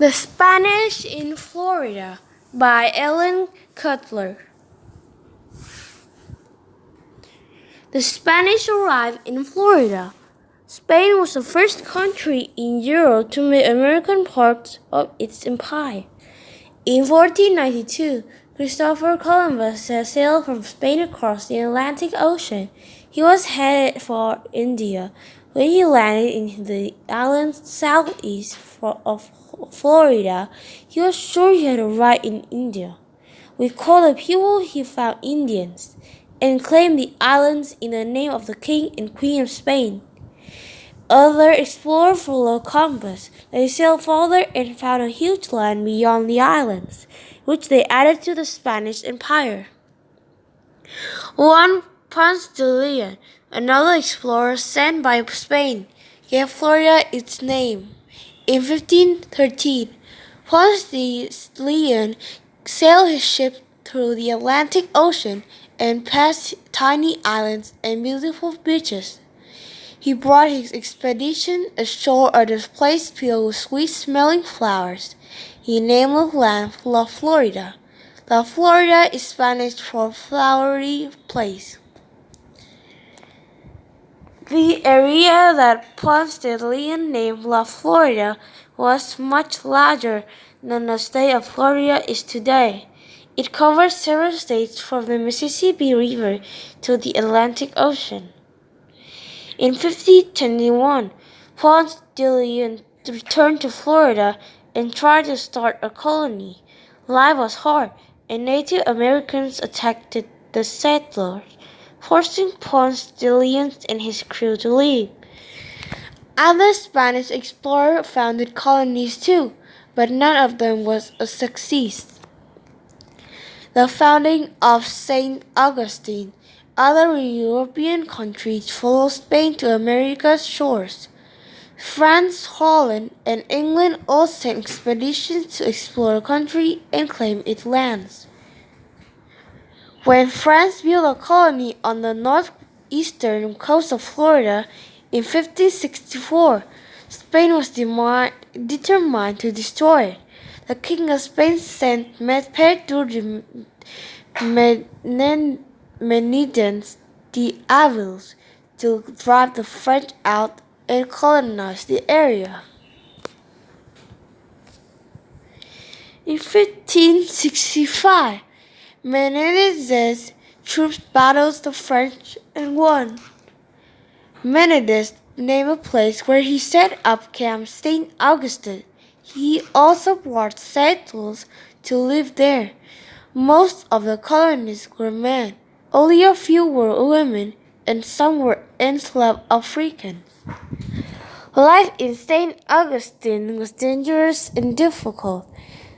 The Spanish in Florida by Ellen Cutler. The Spanish arrived in Florida. Spain was the first country in Europe to make American part of its empire. In 1492, Christopher Columbus set sail from Spain across the Atlantic Ocean. He was headed for India. When he landed in the island southeast of Florida, he was sure he had arrived in India. We called the people he found Indians, and claimed the islands in the name of the King and Queen of Spain. Other explorers followed Columbus. They sailed farther and found a huge land beyond the islands, which they added to the Spanish Empire. Juan Ponce de Leon, another explorer sent by Spain, gave Florida its name. In 1513, Ponce de Leon sailed his ship through the Atlantic Ocean and past tiny islands and beautiful beaches. He brought his expedition ashore at a place filled with sweet-smelling flowers. He named the land La Florida. La Florida is Spanish for flowery place. The area that Ponce de Leon named La Florida was much larger than the state of Florida is today. It covers several states from the Mississippi River to the Atlantic Ocean. In 1521, Ponce de Leon returned to Florida and tried to start a colony. Life was hard, and Native Americans attacked the settlers, forcing Ponce de Leon and his crew to leave. Other Spanish explorers founded colonies too, but none of them was a success. The founding of St. Augustine. Other European countries followed Spain to America's shores. France, Holland, and England all sent expeditions to explore the country and claim its lands. When France built a colony on the northeastern coast of Florida in 1564, Spain was determined to destroy it. The King of Spain sent Pedro de Menendez de Avils to drive the French out and colonize the area. In 1565, Menendez's troops battled the French and won. Menendez named a place where he set up Camp St. Augustine. He also brought settlers to live there. Most of the colonists were men. Only a few were women, and some were enslaved Africans. Life in St. Augustine was dangerous and difficult.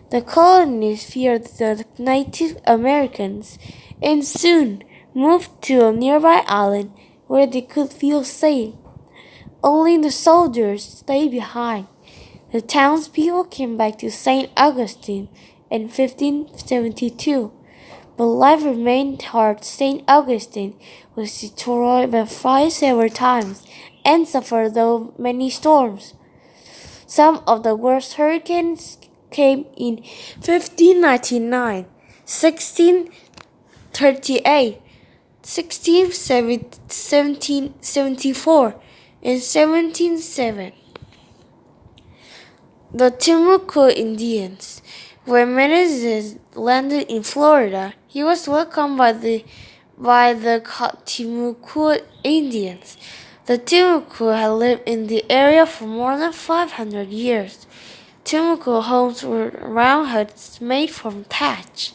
The colonists feared the Native Americans and soon moved to a nearby island where they could feel safe. Only the soldiers stayed behind. The townspeople came back to St. Augustine in 1572, but life remained hard. St. Augustine was destroyed by fire several times and suffered through many storms. Some of the worst hurricanes came in 1599, 1638, 1774, and 1707. The Timucua Indians. When Menendez landed in Florida, he was welcomed by the Timucua Indians. The Timucua had lived in the area for more than 500 years. Timucua homes were round huts made from thatch.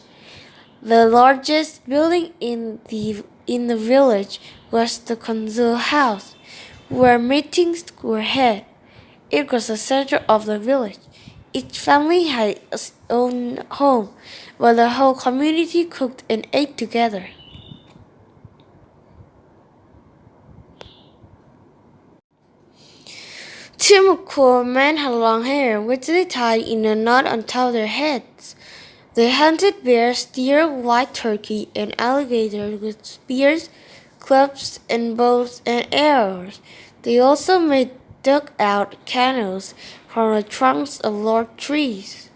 The largest building in the village was the Consul House, where meetings were held. It was the center of the village. Each family had its own home, where the whole community cooked and ate together. Timucua men had long hair, which they tied in a knot on top of their heads. They hunted bears, deer, wild turkey, and alligators with spears, clubs, and bows and arrows. They also made dug-out canoes from the trunks of large trees.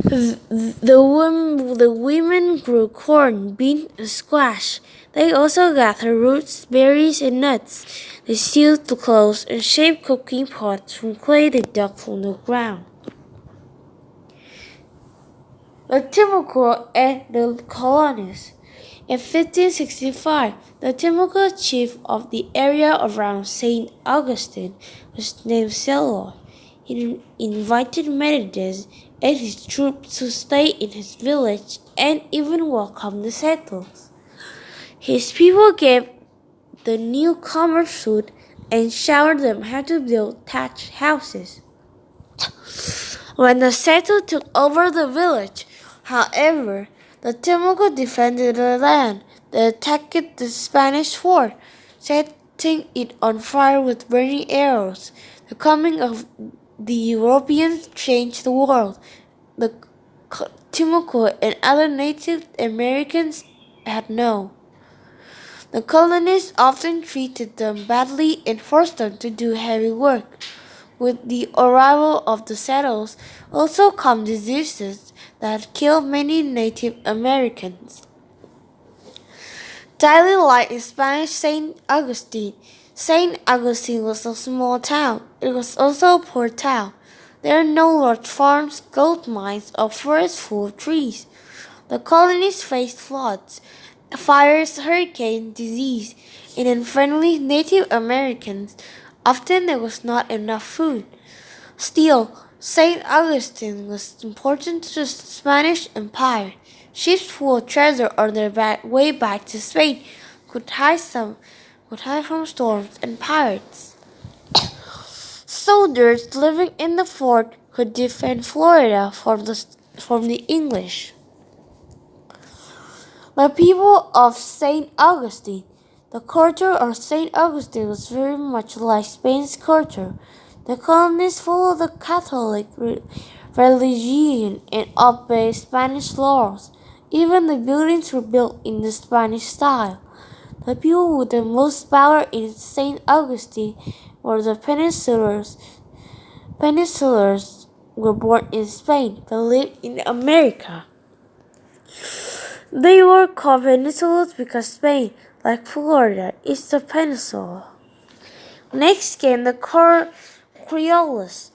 The women grew corn, beans, and squash. They also gathered roots, berries, and nuts. They sewed the clothes and shaped cooking pots from clay they dug from the ground. The Timucua and the colonies. In 1565, the Timucua chief of the area around St. Augustine was named Selor. He invited Merides and his troops to stay in his village and even welcomed the settlers. His people gave the newcomers food and showed them how to build thatched houses. When the settlers took over the village, however, the Timucua defended the land. They attacked the Spanish fort, setting it on fire with burning arrows. The coming of the Europeans changed the world. The Timucua and other Native Americans had known. The colonists often treated them badly and forced them to do heavy work. With the arrival of the settlers also come diseases that killed many Native Americans. Daily life in Spanish St. Augustine. St. Augustine was a small town. It was also a poor town. There are no large farms, gold mines, or forests full of trees. The colonies faced floods, fires, hurricanes, disease, and unfriendly Native Americans. Often there was not enough food. Still, St. Augustine was important to the Spanish Empire. Ships full of treasure on their way back to Spain could hide from storms and pirates. Soldiers living in the fort could defend Florida from the English. The people of St. Augustine. The culture of St. Augustine was very much like Spain's culture. The colonies followed the Catholic religion and obeyed Spanish laws. Even the buildings were built in the Spanish style. The people with the most power in St. Augustine were the Peninsulars. Peninsulars were born in Spain but lived in America. They were called peninsulars because Spain, like Florida, is a peninsula. Next came the Creoles.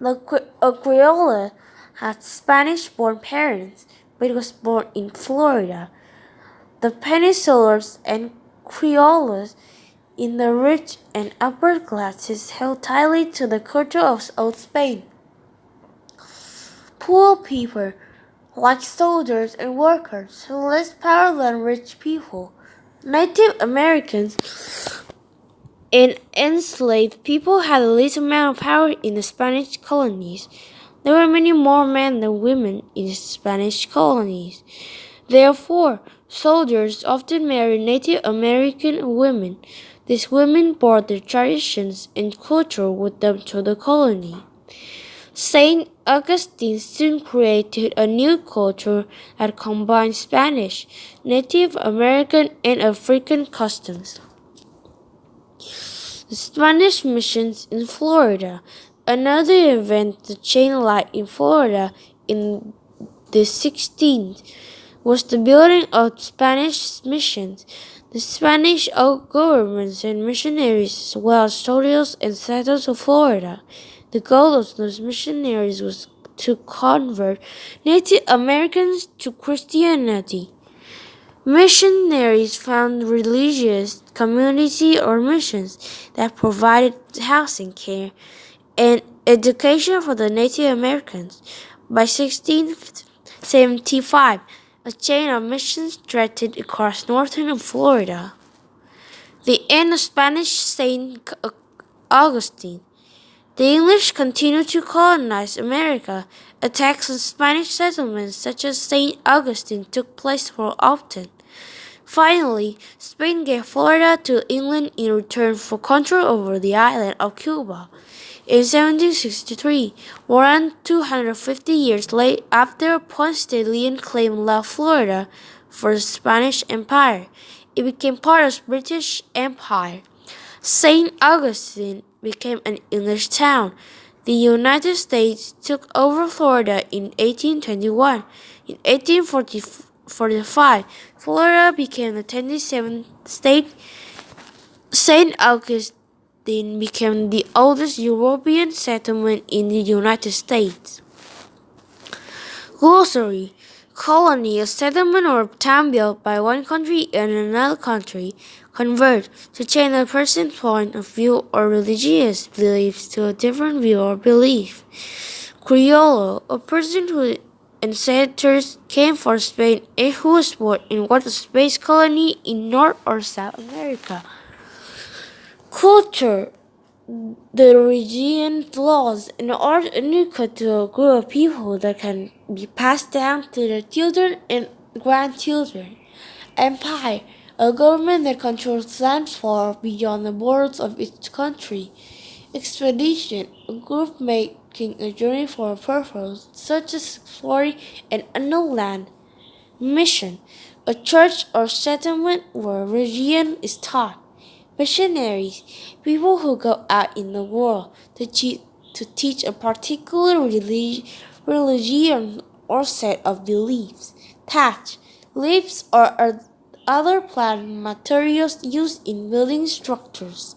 A Creole had Spanish-born parents, but was born in Florida. The Peninsulars and Creoles in the rich and upper classes held tightly to the culture of old Spain. Poor people, like soldiers and workers, had less power than rich people. Native Americans and enslaved people had the least amount of power in the Spanish colonies. There were many more men than women in the Spanish colonies. Therefore, soldiers often married Native American women. These women brought their traditions and culture with them to the colony. St. Augustine soon created a new culture that combined Spanish, Native American, and African customs. The Spanish missions in Florida. Another event that changed life in Florida in the 16th was the building of Spanish missions. The Spanish government sent missionaries as well as soldiers and settlers of Florida. The goal of those missionaries was to convert Native Americans to Christianity. Missionaries found religious community or missions that provided housing, care, and education for the Native Americans. By 1675, a chain of missions stretched across northern Florida. The end of Spanish St. Augustine. The English continued to colonize America. Attacks on Spanish settlements such as St. Augustine took place more often. Finally, Spain gave Florida to England in return for control over the island of Cuba. In 1763, more than 250 years later, after Ponce de Leon claimed La Florida for the Spanish Empire, it became part of the British Empire. St. Augustine became an English town. The United States took over Florida in 1821. In 1845, Florida became the 27th state. St. Augustine became the oldest European settlement in the United States. Glossary: colony, a settlement or town built by one country and another country. Convert: to change a person's point of view or religious beliefs to a different view or belief. Criollo: a person whose ancestors came from Spain and who was born in what space colony in North or South America. Culture: the region, laws, and art unique to a group of people that can be passed down to their children and grandchildren. Empire: a government that controls land far beyond the borders of its country. Expedition: a group making a journey for a purpose, such as exploring an unknown land. Mission: a church or settlement where religion is taught. Missionaries: people who go out in the world to teach a particular religion or set of beliefs. Thatch: leaves or other plant materials used in building structures.